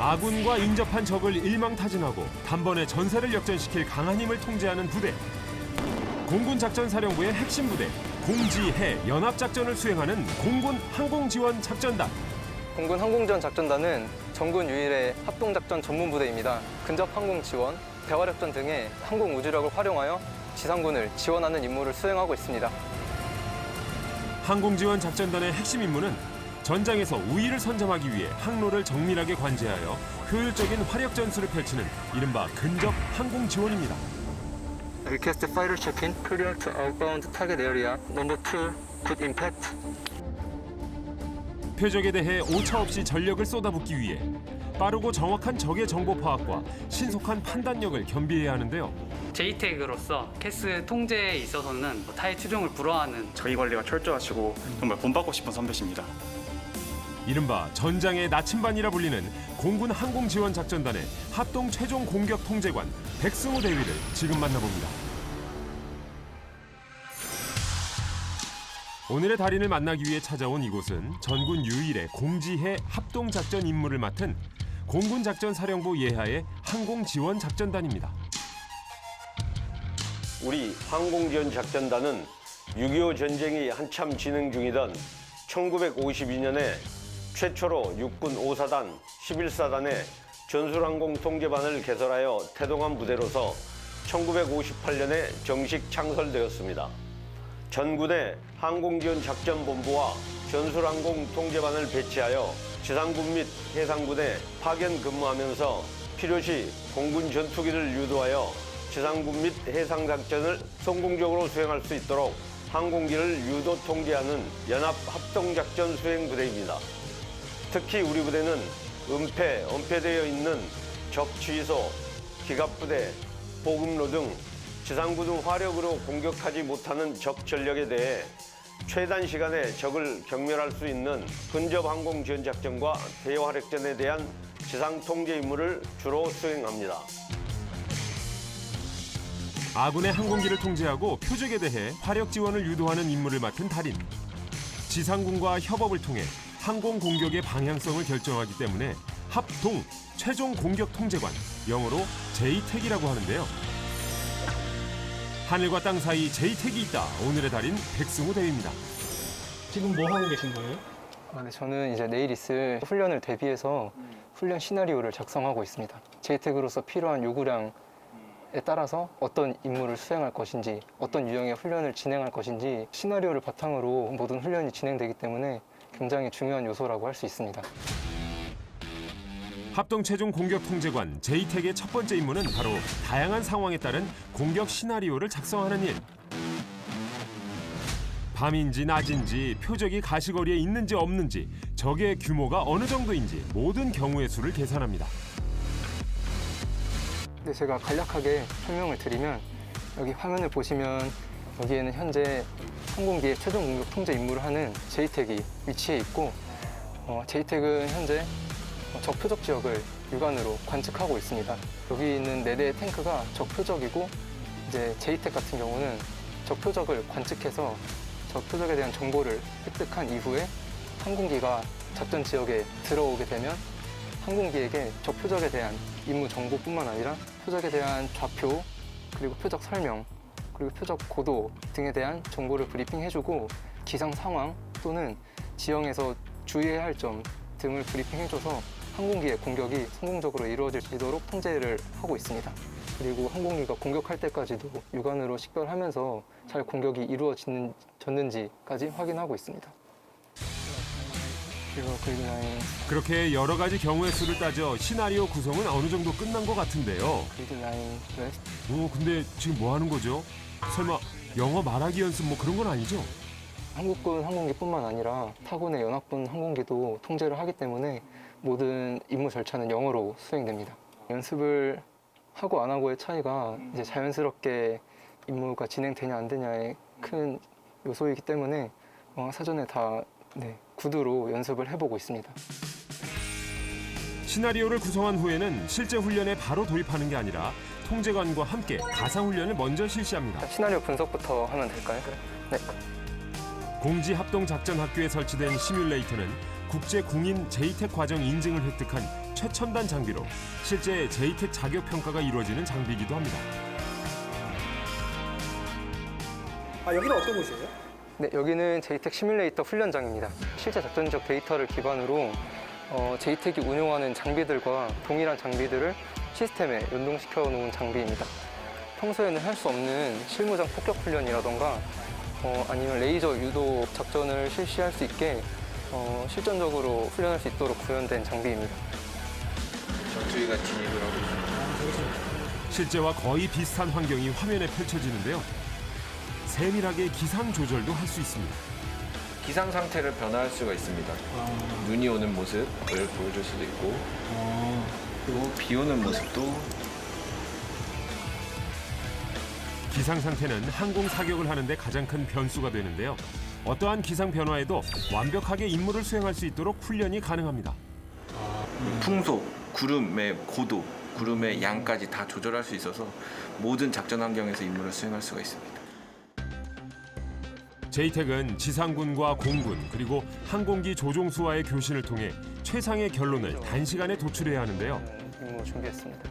아군과 인접한 적을 일망타진하고 단번에 전세를 역전시킬 강한 힘을 통제하는 부대. 공군작전사령부의 핵심 부대, 공지해 연합작전을 수행하는 공군 항공지원작전단. 공군 항공지원작전단은 전군 유일의 합동작전 전문부대입니다. 근접 항공지원, 대화력전 등의 항공우주력을 활용하여 지상군을 지원하는 임무를 수행하고 있습니다. 항공지원작전단의 핵심 임무는 전장에서 우위를 선점하기 위해 항로를 정밀하게 관제하여 효율적인 화력 전술을 펼치는 이른바 근접 항공지원입니다. Request fighter check-in, clear to outbound target area. Number 2, good impact. 표적에 대해 오차없이 전력을 쏟아붓기 위해 빠르고 정확한 적의 정보 파악과 신속한 판단력을 겸비해야 하는데요. JTEC으로서 캐스 통제에 있어서는 타의 추종을 불허하는 자기 관리가 철저하시고 정말 본받고 싶은 선배십니다. 이른바 전장의 나침반이라 불리는 공군 항공지원작전단의 합동 최종 공격 통제관 백승호 대위를 지금 만나봅니다. 오늘의 달인을 만나기 위해 찾아온 이곳은 전군 유일의 공지해 합동작전 임무를 맡은 공군작전사령부 예하의 항공지원작전단입니다. 우리 항공지원작전단은 6.25 전쟁이 한참 진행 중이던 1952년에 최초로 육군 5사단, 11사단의 전술항공통제반을 개설하여 태동한 부대로서 1958년에 정식 창설되었습니다. 전군의 항공지원작전본부와 전술항공통제반을 배치하여 지상군 및 해상군에 파견 근무하면서 필요시 공군 전투기를 유도하여 지상군 및 해상작전을 성공적으로 수행할 수 있도록 항공기를 유도 통제하는 연합 합동작전 수행 부대입니다. 특히 우리 부대는 은폐되어 있는 적 취소, 기갑부대, 보급로 등 지상군은 화력으로 공격하지 못하는 적 전력에 대해 최단 시간에 적을 경멸할 수 있는 근접 항공 지원 작전과 대화력전에 대한 지상 통제 임무를 주로 수행합니다. 아군의 항공기를 통제하고 표적에 대해 화력 지원을 유도하는 임무를 맡은 달인. 지상군과 협업을 통해 항공 공격의 방향성을 결정하기 때문에 합동 최종 공격 통제관, 영어로 JTEC이라고 하는데요. 하늘과 땅 사이 JTEC이 있다. 오늘의 달인 백승호 대위입니다. 지금 뭐 하고 계신 거예요? 네, 저는 이제 내일 있을 훈련을 대비해서 훈련 시나리오를 작성하고 있습니다. JTEC으로서 필요한 요구량에 따라서 어떤 임무를 수행할 것인지, 어떤 유형의 훈련을 진행할 것인지 시나리오를 바탕으로 모든 훈련이 진행되기 때문에 굉장히 중요한 요소라고 할 수 있습니다. 합동 최종 공격 통제관 JTEC의 첫 번째 임무는 바로 다양한 상황에 따른 공격 시나리오를 작성하는 일. 밤인지 낮인지 표적이 가시거리에 있는지 없는지 적의 규모가 어느 정도인지 모든 경우의 수를 계산합니다. 네, 제가 간략하게 설명을 드리면 여기 화면을 보시면 여기에는 현재 항공기의 최종 공격 통제 임무를 하는 JTEC이 위치해 있고 JTEC은 현재 적 표적 지역을 육안으로 관측하고 있습니다. 여기 있는 4대의 탱크가 적 표적이고 이제 JTEC 같은 경우는 적 표적을 관측해서 적 표적에 대한 정보를 획득한 이후에 항공기가 작전 지역에 들어오게 되면 항공기에게 적 표적에 대한 임무 정보뿐만 아니라 표적에 대한 좌표, 그리고 표적 설명, 그리고 표적 고도 등에 대한 정보를 브리핑해주고 기상 상황 또는 지형에서 주의해야 할 점 등을 브리핑해줘서 항공기의 공격이 성공적으로 이루어지도록 통제를 하고 있습니다. 그리고 항공기가 공격할 때까지도 육안으로 식별하면서 잘 공격이 이루어졌는지까지 확인하고 있습니다. 그렇게 여러 가지 경우의 수를 따져 시나리오 구성은 어느 정도 끝난 것 같은데요. 근데 지금 뭐 하는 거죠? 설마 영어 말하기 연습 뭐 그런 건 아니죠? 한국군 항공기뿐만 아니라 타군의 연합군 항공기도 통제를 하기 때문에 모든 임무 절차는 영어로 수행됩니다. 연습을 하고 안 하고의 차이가 이제 자연스럽게 임무가 진행되냐 안 되냐의 큰 요소이기 때문에 사전에 다 구두로 연습을 해보고 있습니다. 시나리오를 구성한 후에는 실제 훈련에 바로 돌입하는 게 아니라 통제관과 함께 가상훈련을 먼저 실시합니다. 시나리오 분석부터 하면 될까요? 네. 공지합동작전학교에 설치된 시뮬레이터는 국제공인 JTEC 과정 인증을 획득한 최첨단 장비로 실제 제이텍 자격 평가가 이루어지는 장비이기도 합니다. 여기는 어떤 곳이에요? 네, 여기는 제이텍 시뮬레이터 훈련장입니다. 실제 작전적 데이터를 기반으로 제이텍이 운용하는 장비들과 동일한 장비들을 시스템에 연동시켜 놓은 장비입니다. 평소에는 할 수 없는 실무장 폭격 훈련이라던가 아니면 레이저 유도 작전을 실시할 수 있게 실전적으로 훈련할 수 있도록 구현된 장비입니다. 전투기가 진입을 하고 있습니다. 실제와 거의 비슷한 환경이 화면에 펼쳐지는데요. 세밀하게 기상 조절도 할 수 있습니다. 기상 상태를 변화할 수가 있습니다. 눈이 오는 모습을 보여줄 수도 있고, 그리고 비 오는 모습도. 기상 상태는 항공 사격을 하는데 가장 큰 변수가 되는데요. 어떠한 기상 변화에도 완벽하게 임무를 수행할 수 있도록 훈련이 가능합니다. 풍속, 구름의 고도, 구름의 양까지 다 조절할 수 있어서 모든 작전 환경에서 임무를 수행할 수가 있습니다. 제이텍은 지상군과 공군 그리고 항공기 조종수와의 교신을 통해 최상의 결론을 단시간에 도출해야 하는데요. 임무 준비했습니다.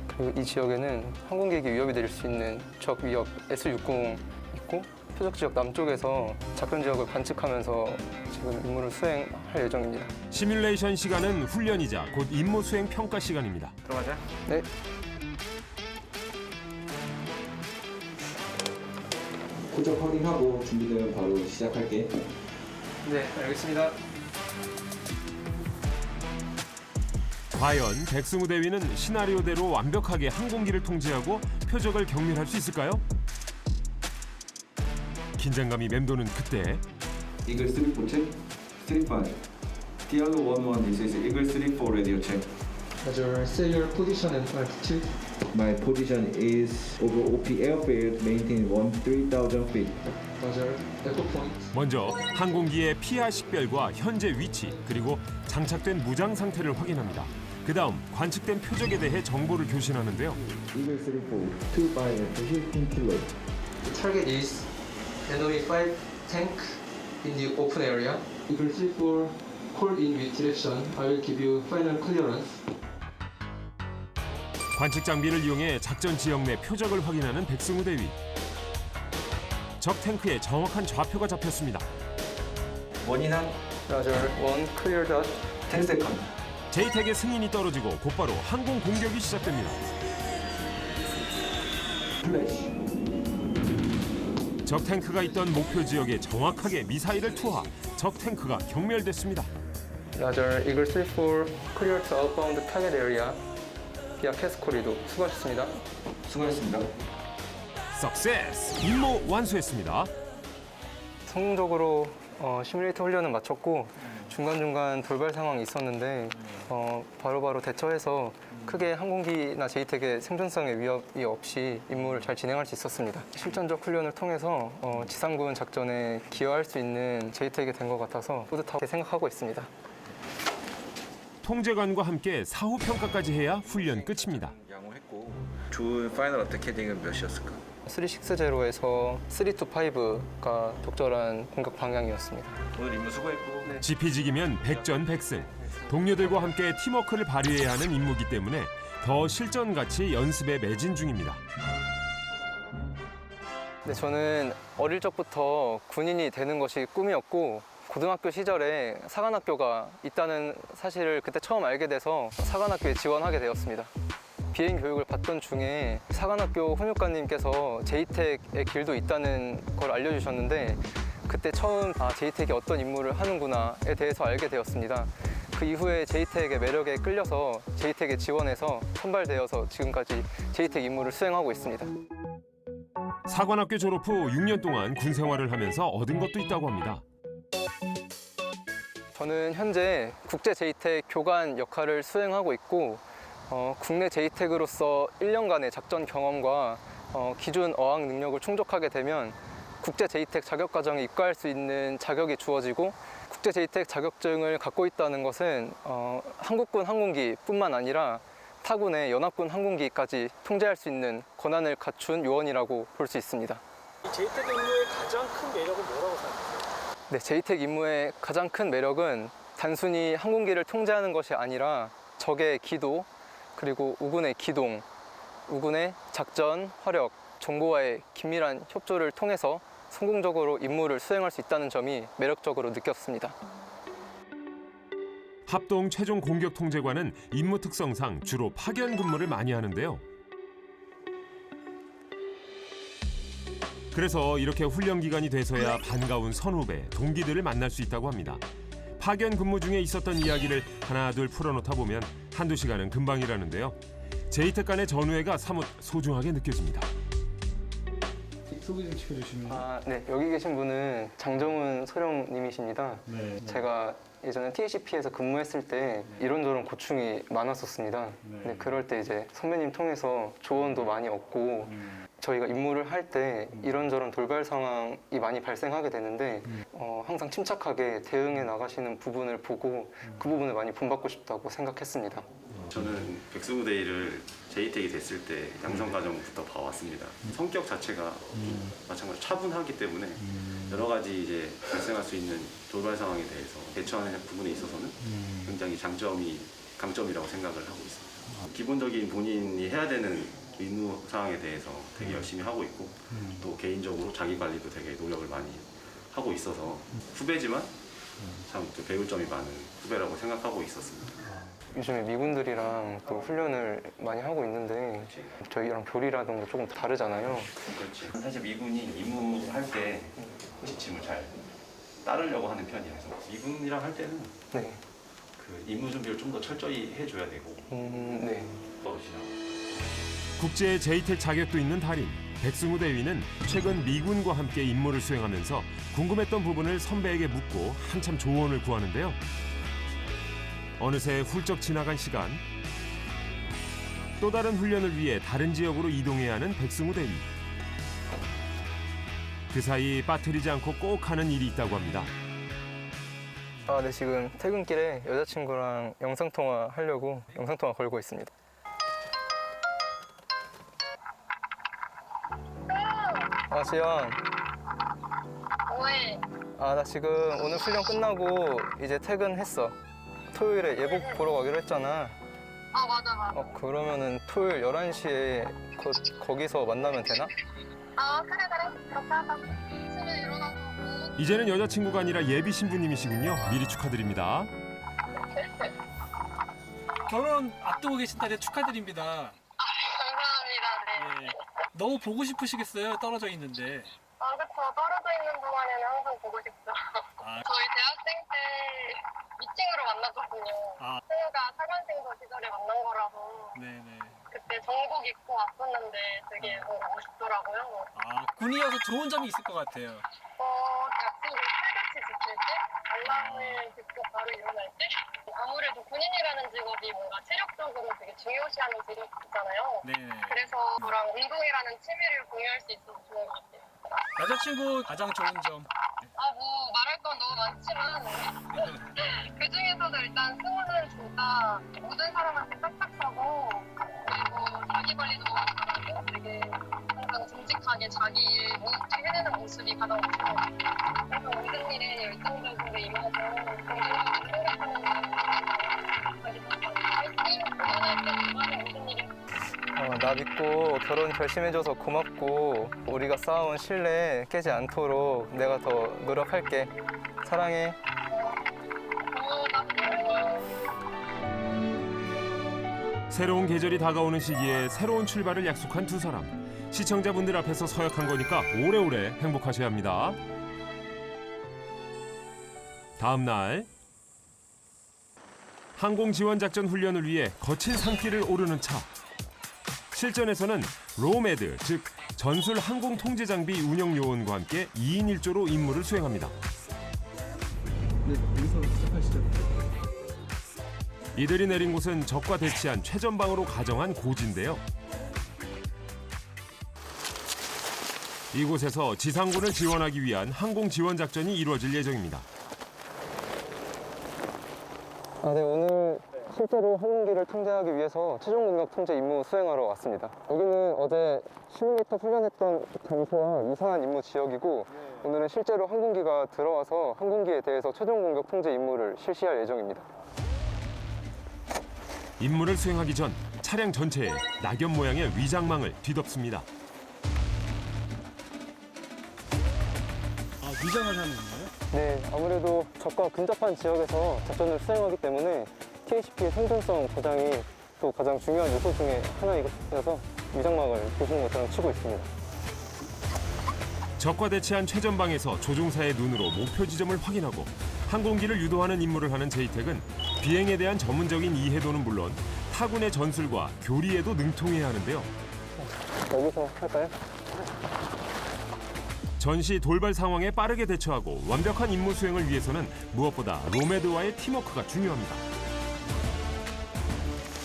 그리고 이 지역에는 항공기에게 위협이 될 수 있는 적 위협 S-60 있고 표적 지역 남쪽에서 작전 지역을 관측하면서 지금 임무를 수행할 예정입니다. 시뮬레이션 시간은 훈련이자 곧 임무 수행 평가 시간입니다. 들어가자. 네. 고적 확인하고 준비되면 바로 시작할게. 네, 알겠습니다. 과연 백승우 대위는 시나리오대로 완벽하게 항공기를 통제하고 표적을 경멸할 수 있을까요? 긴장감이 맴도는 그때 Eagle 34 check. 35. Diallo 11, this is Eagle 34 radio check. Roger. Say your position and altitude. My position is over OP airfield, maintain 13,000 feet. Roger. Echo point. 먼저 항공기의 피하 식별과 현재 위치 그리고 장착된 무장 상태를 확인합니다. 그 다음 관측된 표적에 대해 정보를 교신하는데요. Eagle 34, 2 by 15 kilo. The target is enemy 5 tank in the open area. Eagle 34, call in with direction. I will give you final clearance. 관측 장비를 이용해 작전 지역 내 표적을 확인하는 백승우 대위. 적 탱크의 정확한 좌표가 잡혔습니다. 원인한 Roger. 1 clear dot. 10 세컨드. 제이텍의 승인이 떨어지고 곧바로 항공 공격이 시작됩니다. 적 탱크가 있던 목표 지역에 정확하게 미사일을 투하. 적 탱크가 경멸됐습니다. Roger. Eagle 34 clear to outbound target area. via 캐스 코리도 수고하셨습니다. 수고하셨습니다. 석세스! 임무 완수했습니다. 성공적으로 시뮬레이터 훈련은 마쳤고 중간중간 돌발 상황이 있었는데 바로바로 대처해서 크게 항공기나 제이텍의 생존성에 위협이 없이 임무를 잘 진행할 수 있었습니다. 실전적 훈련을 통해서 지상군 작전에 기여할 수 있는 제이텍이 된 것 같아서 뿌듯하게 생각하고 있습니다. 통제관과 함께 사후 평가까지 해야 훈련 끝입니다. 양호했고 좋은 파이널 어택 헤딩은 몇이었을까? 360에서 3-5가 적절한 공격 방향이었습니다. 오늘 임무 수고했고. 지피지기면 백전백승. 동료들과 함께 팀워크를 발휘해야 하는 임무이기 때문에 더 실전같이 연습에 매진 중입니다. 네, 저는 어릴 적부터 군인이 되는 것이 꿈이었고 고등학교 시절에 사관학교가 있다는 사실을 그때 처음 알게 돼서 사관학교에 지원하게 되었습니다. 비행 교육을 받던 중에 사관학교 훈육관님께서 제이텍의 길도 있다는 걸 알려주셨는데 그때 처음 제이텍이 어떤 임무를 하는구나에 대해서 알게 되었습니다. 그 이후에 제이텍의 매력에 끌려서 제이텍에 지원해서 선발되어서 지금까지 제이텍 임무를 수행하고 있습니다. 사관학교 졸업 후 6년 동안 군 생활을 하면서 얻은 것도 있다고 합니다. 저는 현재 국제 제이텍 교관 역할을 수행하고 있고 국내 제이텍으로서 1년간의 작전 경험과 기준 어학 능력을 충족하게 되면 국제 제이텍 자격 과정에 입과할 수 있는 자격이 주어지고 국제 제이텍 자격증을 갖고 있다는 것은 한국군 항공기뿐만 아니라 타군의 연합군 항공기까지 통제할 수 있는 권한을 갖춘 요원이라고 볼 수 있습니다. 이 제이텍 임무의 가장 큰 매력은 뭐라고 생각하세요? 네, 제이텍 임무의 가장 큰 매력은 단순히 항공기를 통제하는 것이 아니라 적의 기도, 그리고 우군의 기동, 우군의 작전, 화력, 정보와의 긴밀한 협조를 통해서 성공적으로 임무를 수행할 수 있다는 점이 매력적으로 느꼈습니다. 합동 최종 공격 통제관은 임무 특성상 주로 파견 근무를 많이 하는데요. 그래서 이렇게 훈련 기간이 돼서야 반가운 선후배, 동기들을 만날 수 있다고 합니다. 파견 근무 중에 있었던 이야기를 하나둘 풀어놓다 보면 한두 시간은 금방이라는데요. 제이텍 간의 전우회가 사뭇 소중하게 느껴집니다. 소개 좀 시켜주시면. 네, 여기 계신 분은 장정훈 소령님이십니다. 네. 제가 예전에 TACP에서 근무했을 때 이런저런 고충이 많았었습니다. 근데 그럴 때 이제 선배님 통해서 조언도 많이 얻고 저희가 임무를 할 때 이런저런 돌발 상황이 많이 발생하게 되는데 항상 침착하게 대응해 나가시는 부분을 보고 그 부분을 많이 본받고 싶다고 생각했습니다. 저는 백승우데이를 제이텍이 됐을 때 양성 과정부터 봐왔습니다. 성격 자체가 마찬가지로 차분하기 때문에 여러 가지 이제 발생할 수 있는 돌발 상황에 대해서 대처하는 부분에 있어서는 굉장히 강점이라고 생각을 하고 있습니다. 기본적인 본인이 해야 되는 의무 사항에 대해서 되게 열심히 하고 있고 또 개인적으로 자기 관리도 되게 노력을 많이 하고 있어서 후배지만 참 또 배울 점이 많은 후배라고 생각하고 있었습니다. 요즘에 미군들이랑 또 훈련을 많이 하고 있는데 저희랑 교리라던가 조금 다르잖아요. 그렇지. 사실 미군이 임무할 때 지침을 잘 따르려고 하는 편이라서 미군이랑 할 때는 네. 그 임무 준비를 좀 더 철저히 해줘야 되고. 네. 국제 제이텍 자격도 있는 달인 백승우 대위는 최근 미군과 함께 임무를 수행하면서 궁금했던 부분을 선배에게 묻고 한참 조언을 구하는데요. 어느새 훌쩍 지나간 시간. 또 다른 훈련을 위해 다른 지역으로 이동해야 하는 백승우 대위. 그 사이 빠뜨리지 않고 꼭 하는 일이 있다고 합니다. 네, 지금 퇴근길에 여자친구랑 영상통화 하려고 영상통화 걸고 있습니다. 지연. 왜? 나 지금 오늘 훈련 끝나고 이제 퇴근했어. 토요일에 예복 보러 가기로 했잖아. 맞아. 그러면은 토요일 11시에 거기서 만나면 되나? 그래. 그렇게 하자. 아침에 일어나서 이제는 여자친구가 아니라 예비 신부님이시군요. 미리 축하드립니다. 결혼 앞두고 계신 딸에 축하드립니다. 감사합니다. 네. 너무 보고 싶으시겠어요? 떨어져 있는데. 그쵸. 떨어져 있는 동안에는 항상 보고 싶죠. 저희 대학생 때 미팅으로 만났거든요. 승우가 사관생도 시절에 만난 거라서 네네. 그때 정복 입고 왔었는데 되게 보고 싶더라고요. 군이어서 좋은 점이 있을 것 같아요. 약속을 칼같이 지킬 때, 알람을 듣고 바로 일어날 때, 아무래도 군인이라는 직업이 뭔가 체력적으로 되게 중요시하는 직업이잖아요. 네네. 그래서 저랑 운동이라는 취미를 공유할 수 있어서 좋은 것 같아요. 여자친구 가장 좋은 점. 말할 건 너무 많지만 그 중에서도 일단 승우는 진짜 모든 사람한테 딱딱하고 그리고 자기 관리도 너무 잘하고 되게 항상 정직하게 자기 일 묵묵히 해내는 모습이 가장 좋아요. 그래서 모든 일에 열정적으로 임하고 건강하게 생각하는 자기 파이팅! 응원할 때 좋아하는 모든 일이 나 믿고 결혼 결심해줘서 고맙고 우리가 쌓아온 신뢰 깨지 않도록 내가 더 노력할게. 사랑해. 새로운 계절이 다가오는 시기에 새로운 출발을 약속한 두 사람. 시청자분들 앞에서 서약한 거니까 오래오래 행복하셔야 합니다. 다음 날 항공지원작전 훈련을 위해 거친 산길을 오르는 차. 실전에서는 로메드, 즉 전술 항공 통제 장비 운영 요원과 함께 2인 1조로 임무를 수행합니다. 네, 여기서 시작하시죠. 이들이 내린 곳은 적과 대치한 최전방으로 가정한 고지인데요. 이곳에서 지상군을 지원하기 위한 항공 지원 작전이 이루어질 예정입니다. 네, 오늘 실제로 항공기를 통제하기 위해서 최종 공격 통제 임무 수행하러 왔습니다. 여기는 어제 시뮬레이터 훈련했던 장소와 유사한 임무 지역이고 오늘은 실제로 항공기가 들어와서 항공기에 대해서 최종 공격 통제 임무를 실시할 예정입니다. 임무를 수행하기 전 차량 전체에 낙엽 모양의 위장망을 뒤덮습니다. 아, 위장을 하는 거예요? 네, 아무래도 적과 근접한 지역에서 작전을 수행하기 때문에 THP의 생존성 보장이 또 가장 중요한 요소 중에 하나이어서 위장막을 보시는 것처럼 치고 있습니다. 적과 대치한 최전방에서 조종사의 눈으로 목표 지점을 확인하고 항공기를 유도하는 임무를 하는 제이텍은 비행에 대한 전문적인 이해도는 물론 타군의 전술과 교리에도 능통해야 하는데요. 여기서 할까요? 전시 돌발 상황에 빠르게 대처하고 완벽한 임무 수행을 위해서는 무엇보다 로메드와의 팀워크가 중요합니다.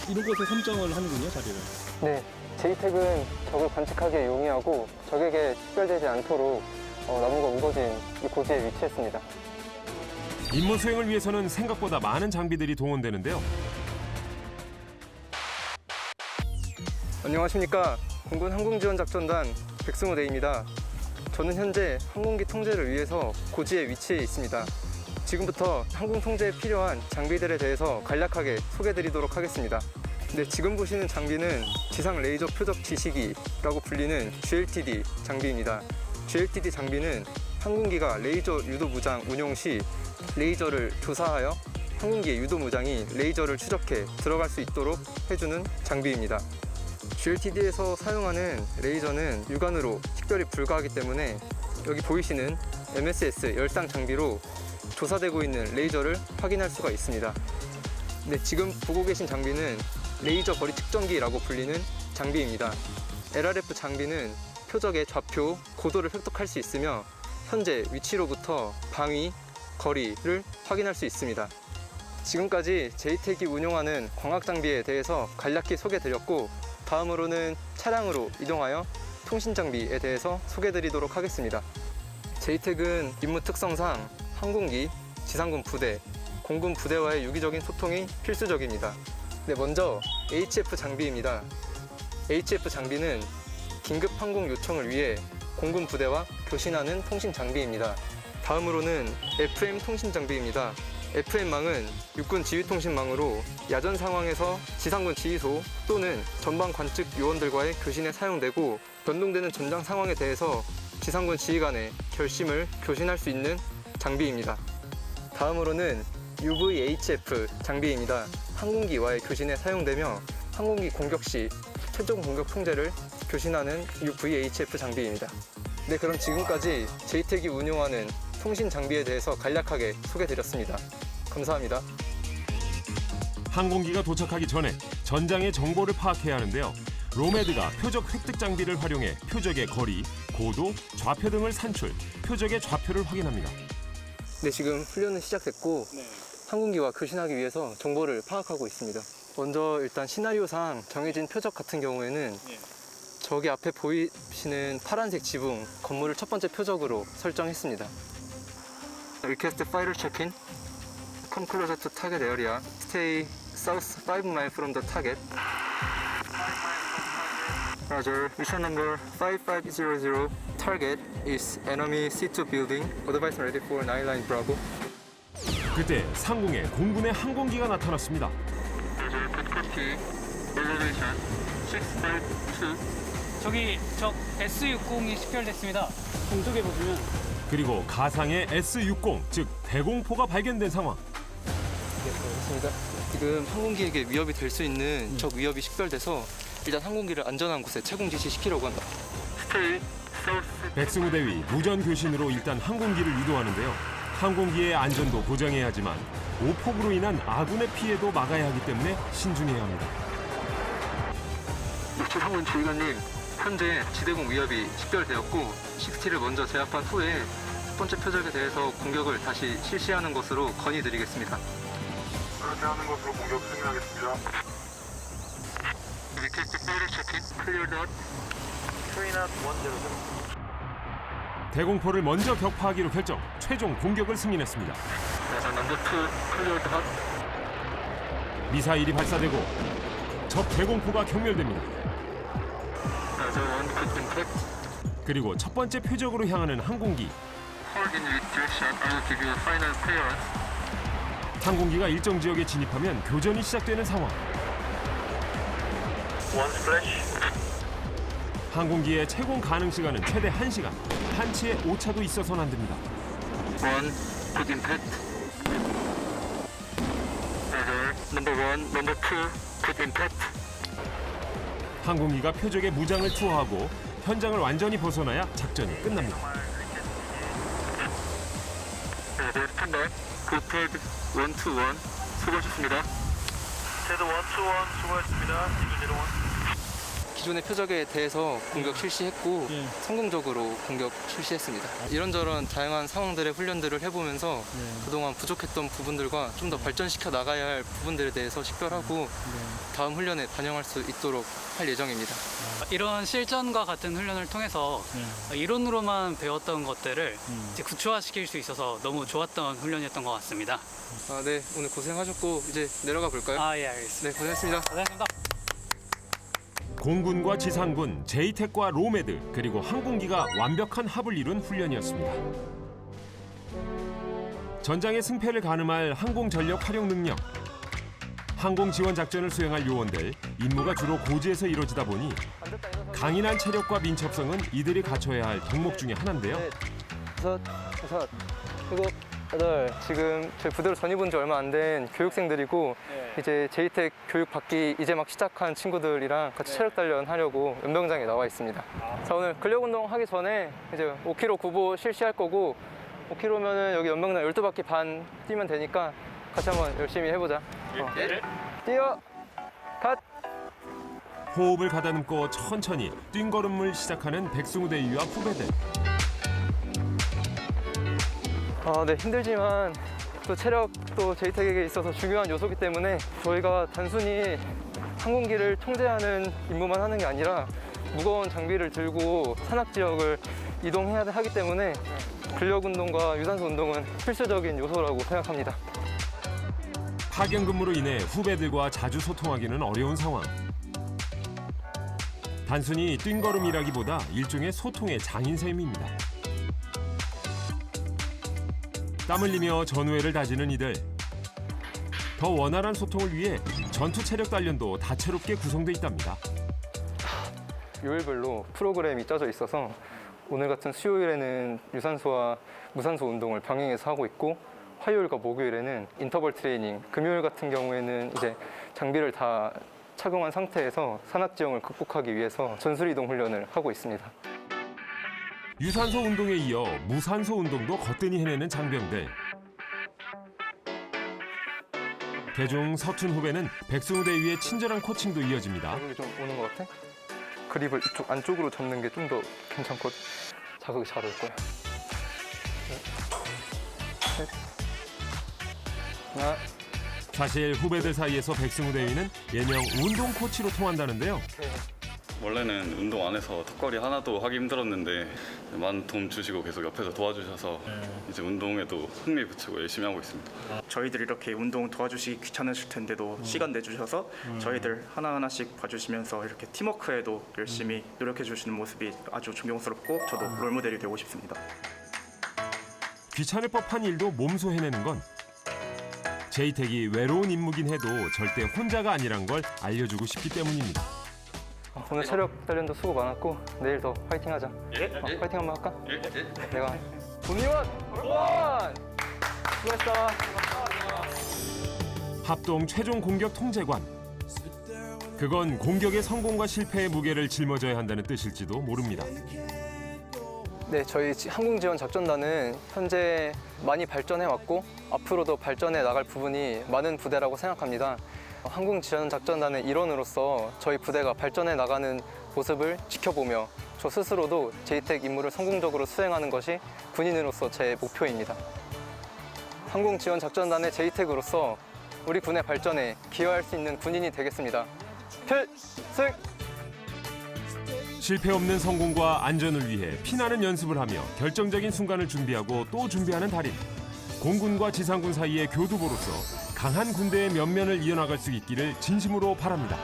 이런 곳에 선정을 하는군요, 자리를. 네, 제이텍은 적을 관측하기에 용이하고 적에게 식별되지 않도록 나무가 우거진 이 고지에 위치했습니다. 임무 수행을 위해서는 생각보다 많은 장비들이 동원되는데요. 안녕하십니까. 공군 항공지원작전단 백승호 대위입니다. 저는 현재 항공기 통제를 위해서 고지에 위치해 있습니다. 지금부터 항공 통제에 필요한 장비들에 대해서 간략하게 소개드리도록 하겠습니다. 네, 지금 보시는 장비는 지상 레이저 표적 지시기라고 불리는 GLTD 장비입니다. GLTD 장비는 항공기가 레이저 유도 무장 운용 시 레이저를 조사하여 항공기의 유도 무장이 레이저를 추적해 들어갈 수 있도록 해주는 장비입니다. GLTD에서 사용하는 레이저는 육안으로 식별이 불가하기 때문에 여기 보이시는 MSS 열상 장비로 조사되고 있는 레이저를 확인할 수가 있습니다. 네, 지금 보고 계신 장비는 레이저 거리 측정기라고 불리는 장비입니다. LRF 장비는 표적의 좌표, 고도를 획득할 수 있으며 현재 위치로부터 방위, 거리를 확인할 수 있습니다. 지금까지 제이텍이 운용하는 광학 장비에 대해서 간략히 소개드렸고 다음으로는 차량으로 이동하여 통신 장비에 대해서 소개드리도록 하겠습니다. 제이텍은 임무 특성상 항공기, 지상군 부대, 공군 부대와의 유기적인 소통이 필수적입니다. 네, 먼저 HF 장비입니다. HF 장비는 긴급 항공 요청을 위해 공군 부대와 교신하는 통신 장비입니다. 다음으로는 FM 통신 장비입니다. FM망은 육군 지휘통신망으로 야전 상황에서 지상군 지휘소 또는 전방 관측 요원들과의 교신에 사용되고 변동되는 전장 상황에 대해서 지상군 지휘 간의 결심을 교신할 수 있는 장비입니다. 다음으로는 UVHF 장비입니다. 항공기와의 교신에 사용되며 항공기 공격 시 최종 공격 통제를 교신하는 UVHF 장비입니다. 네, 그럼 지금까지 제이텍이 운용하는 통신 장비에 대해서 간략하게 소개드렸습니다. 감사합니다. 항공기가 도착하기 전에 전장의 정보를 파악해야 하는데요. 로메드가 표적 획득 장비를 활용해 표적의 거리, 고도, 좌표 등을 산출, 표적의 좌표를 확인합니다. 네, 지금 훈련은 시작됐고 항공기와 교신하기 위해서 정보를 파악하고 있습니다. 먼저 일단 시나리오상 정해진 표적 같은 경우에는 저기 앞에 보이시는 파란색 지붕 건물을 첫 번째 표적으로 설정했습니다. Request final check-in. Come closer to target area. Stay south 5 miles from the target. Roger. Mission number 5500. Target is enemy C2 building. Advice ready for 9line Bravo. 그때 상공에 공군의 항공기가 나타났습니다. Roger. Good copy. Elevation 652. 저기 적 S60이 식별됐습니다. 동쪽에 보시면 그리고 가상의 S60, 즉 대공포가 발견된 상황. 네, 알겠습니다. 지금 항공기에게 위협이 될 수 있는 적 위협이 식별돼서 일단 항공기를 안전한 곳에 채공 지시시키려고 한다. 백승우 대위 무전 교신으로 일단 항공기를 유도하는데요. 항공기의 안전도 보장해야 하지만 오폭으로 인한 아군의 피해도 막아야 하기 때문에 신중해야 합니다. 상군 지휘관님, 현재 지대공 위협이 식별되었고 60를 먼저 제압한 후에 첫 번째 표적에 대해서 공격을 다시 실시하는 것으로 건의드리겠습니다. 그렇게 하는 것으로 공격 승인하겠습니다. Request failure check-in. Clear dot. 3-100. 대공포를 먼저 격파하기로 결정, 최종 공격을 승인했습니다. Number 2, clear dot. 미사일이 발사되고 적 대공포가 경멸됩니다. 그리고 첫 번째 표적으로 향하는 항공기. 항공기가 일정 지역에 진입하면 교전이 시작되는 상황. 원 스플래시. 항공기의 채공 가능 시간은 최대 1시간. 한치의 오차도 있어서는 안 됩니다. 원, 굿 임팩트. 넘버 원, 넘버 투, 굿 임팩트. 항공기가 표적에 무장을 투하하고 현장을 완전히 벗어나야 작전이 끝납니다. 스탠바이, 굿패드, 원, 투, 원. 수고하셨습니다. 제드 121 수고하셨습니다. 이글 01. 기존의 표적에 대해서 공격 실시했고 성공적으로 공격 실시했습니다. 이런저런 다양한 상황들의 훈련들을 해보면서 그동안 부족했던 부분들과 좀 더 발전시켜 나가야 할 부분들에 대해서 식별하고 다음 훈련에 반영할 수 있도록 할 예정입니다. 이런 실전과 같은 훈련을 통해서 이론으로만 배웠던 것들을 이제 구체화시킬 수 있어서 너무 좋았던 훈련이었던 것 같습니다. 네, 오늘 고생하셨고 이제 내려가 볼까요? 예, 알겠습니다. 네, 고생했습니다. 고생하셨습니다. 공군과 지상군, 제이텍과 로메드, 그리고 항공기가 완벽한 합을 이룬 훈련이었습니다. 전장의 승패를 가늠할 항공전력 활용 능력, 항공지원 작전을 수행할 요원들, 임무가 주로 고지에서 이루어지다 보니 강인한 체력과 민첩성은 이들이 갖춰야 할 덕목 중에 하나인데요. 여섯, 일곱, 여덟. 지금 저희 부대로 전입 온 지 얼마 안 된 교육생들이고 이제 제이텍 교육 받기 이제 막 시작한 친구들이랑 같이 체력 단련 하려고 연병장에 나와 있습니다. 자, 오늘 근력 운동 하기 전에 이제 5km 구보 실시할 거고 5km면은 여기 연병장 12바퀴 반 뛰면 되니까 같이 한번 열심히 해보자. 뛰어! 갓! 호흡을 가다듬고 천천히 뛴걸음을 시작하는 백승우대위와 후배들. 네, 힘들지만 또 체력도 제이텍에게 있어서 중요한 요소이기 때문에 저희가 단순히 항공기를 통제하는 임무만 하는 게 아니라 무거운 장비를 들고 산악 지역을 이동해야 하기 때문에 근력 운동과 유산소 운동은 필수적인 요소라고 생각합니다. 파견 근무로 인해 후배들과 자주 소통하기는 어려운 상황. 단순히 뛴걸음이라기보다 일종의 소통의 장인 셈입니다. 땀 흘리며 전우회를 다지는 이들. 더 원활한 소통을 위해 전투 체력 단련도 다채롭게 구성돼 있답니다. 요일별로 프로그램이 짜져 있어서 오늘 같은 수요일에는 유산소와 무산소 운동을 병행해서 하고 있고 화요일과 목요일에는 인터벌 트레이닝, 금요일 같은 경우에는 이제 장비를 다 착용한 상태에서 산악 지형을 극복하기 위해서 전술 이동 훈련을 하고 있습니다. 유산소 운동에 이어 무산소 운동도 거뜬히 해내는 장병들. 개중 서툰 후배는 백승우대위의 친절한 코칭도 이어집니다. 자극이 좀 오는 것 같아? 그립을 이쪽 안쪽으로 잡는 게 좀 더 괜찮거든. 자극이 잘 올 거야. 셋. 하나. 사실 후배들 사이에서 백승우대위는 예명 운동 코치로 통한다는데요. 원래는 운동 안 해서 턱걸이 하나도 하기 힘들었는데 많은 도움 주시고 계속 옆에서 도와주셔서 이제 운동에도 흥미 붙이고 열심히 하고 있습니다. 저희들 이렇게 운동 도와주시기 귀찮으실 텐데도 시간 내주셔서 저희들 하나하나씩 봐주시면서 이렇게 팀워크에도 열심히 노력해 주시는 모습이 아주 존경스럽고 저도 롤모델이 되고 싶습니다. 귀찮을 법한 일도 몸소 해내는 건 제이텍이 외로운 임무긴 해도 절대 혼자가 아니란 걸 알려주고 싶기 때문입니다. 오늘 체력 단련도 수고 많았고 내일 더 파이팅하자. 파이팅 한번 할까? 내가 본의원 수고했어. 합동 최종 공격 통제관. 그건 공격의 성공과 실패의 무게를 짊어져야 한다는 뜻일지도 모릅니다. 네, 저희 항공지원작전단은 현재 많이 발전해왔고 앞으로도 발전해 나갈 부분이 많은 부대라고 생각합니다. 항공지원작전단의 일원으로서 저희 부대가 발전해 나가는 모습을 지켜보며 저 스스로도 제이텍 임무를 성공적으로 수행하는 것이 군인으로서 제 목표입니다. 항공지원작전단의 제이텍으로서 우리 군의 발전에 기여할 수 있는 군인이 되겠습니다. 필승! 실패 없는 성공과 안전을 위해 피나는 연습을 하며 결정적인 순간을 준비하고 또 준비하는 달인. 공군과 지상군 사이의 교두보로서 강한 군대의 면면을 이어나갈 수 있기를 진심으로 바랍니다.